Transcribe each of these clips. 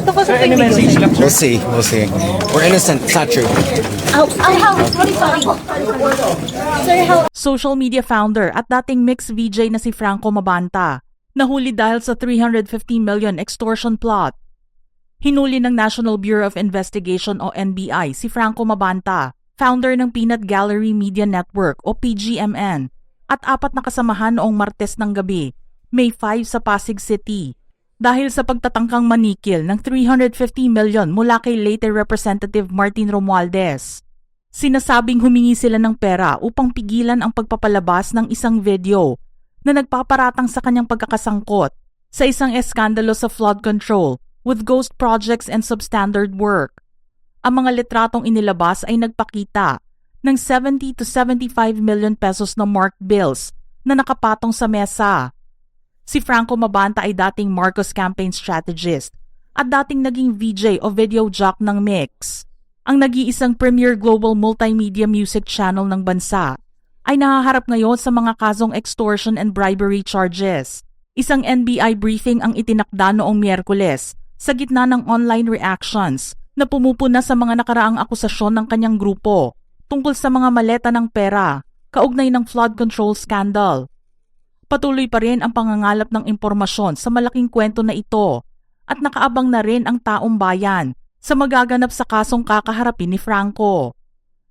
Tungkol sa fake message video. lang, We'll see. We'll see. We're innocent. It's not true. Social media founder at dating mix VJ na si Franco Mabanta, nahuli dahil sa 350 million extortion plot. Hinuli ng National Bureau of Investigation o NBI si Franco Mabanta, founder ng Peanut Gallery Media Network o PGMN, at 4 na kasamahan noong Martes ng gabi, May 5 sa Pasig City, dahil sa pagtatangkang manikil ng 350 million mula kay Leyte Representative Martin Romualdez. Sinasabing humingi sila ng pera upang pigilan ang pagpapalabas ng isang video na nagpaparatang sa kanyang pagkakasangkot sa isang eskandalo sa flood control with ghost projects and substandard work. Ang mga litratong inilabas ay nagpakita ng 70 to 75 million pesos na marked bills na nakapatong sa mesa. Si Franco Mabanta ay dating Marcos campaign strategist at dating naging VJ o video jock ng Mix. Ang nag-iisang premier global multimedia music channel ng bansa ay nahaharap ngayon sa mga kasong extortion and bribery charges. Isang NBI briefing ang itinakda noong Miyerkules sa gitna ng online reactions na pumupuna sa mga nakaraang akusasyon ng kanyang grupo tungkol sa mga maleta ng pera kaugnay ng flood control scandal. Patuloy pa rin ang pangangalap ng impormasyon sa malaking kwento na ito at nakaabang na rin ang taong bayan sa magaganap sa kasong kakaharapin ni Franco.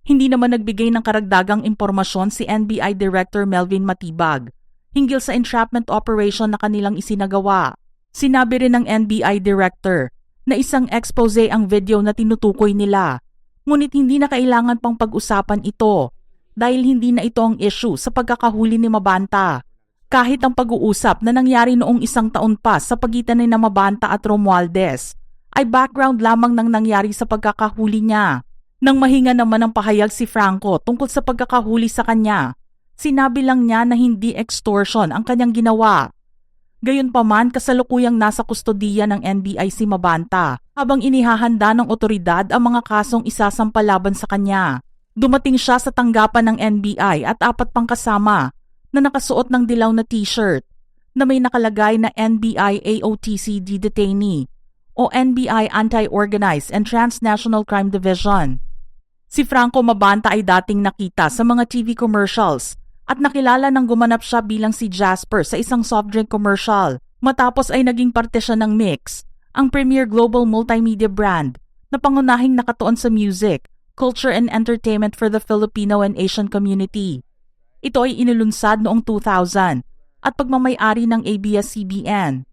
Hindi naman nagbigay ng karagdagang impormasyon si NBI Director Melvin Matibag hinggil sa entrapment operation na kanilang isinagawa. Sinabi rin ng NBI Director na isang expose ang video na tinutukoy nila, ngunit hindi na kailangan pang pag-usapan ito dahil hindi na ito ang issue sa pagkakahuli ni Mabanta. Kahit ang pag-uusap na nangyari noong 1 taon pa sa pagitan ni Mabanta at Romualdez ay background lamang ng nangyari sa pagkakahuli niya. Nang mahinga naman ang pahayag si Franco tungkol sa pagkakahuli sa kanya, sinabi lang niya na hindi extortion ang kanyang ginawa. Gayunpaman, kasalukuyang nasa kustodiya ng NBI si Mabanta habang inihahanda ng otoridad ang mga kasong isasampalaban sa kanya. Dumating siya sa tanggapan ng NBI at 4 pang kasama na nakasuot ng dilaw na t-shirt na may nakalagay na NBI AOTCD detainee o NBI Anti-Organized and Transnational Crime Division. Si Franco Mabanta ay dating nakita sa mga TV commercials at nakilala nang gumanap siya bilang si Jasper sa isang soft drink commercial. Matapos ay naging parte siya ng Mix, ang premier global multimedia brand na pangunahing nakatuon sa music, culture and entertainment for the Filipino and Asian community. Ito ay inilunsad noong 2000 at pagmamay-ari ng ABS-CBN.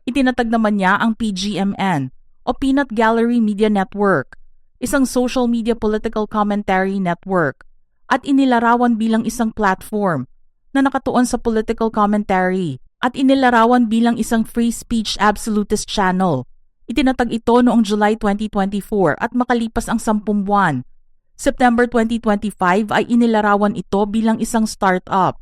Itinatag naman niya ang PGMN o Peanut Gallery Media Network, isang social media political commentary network, at inilarawan bilang isang platform na nakatuon sa political commentary at inilarawan bilang isang free speech absolutist channel. Itinatag ito noong July 2024 at makalipas ang 10 buwan. September 2025 ay inilarawan ito bilang isang startup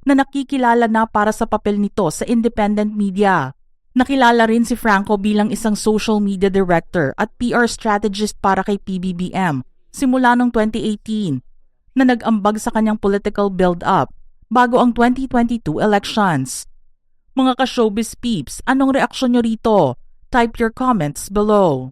na nakikilala na para sa papel nito sa independent media. Nakilala rin si Franco bilang isang social media director at PR strategist para kay PBBM simula noong 2018 na nag-ambag sa kanyang political build-up bago ang 2022 elections. Mga ka-showbiz peeps, anong reaksyon nyo rito? Type your comments below.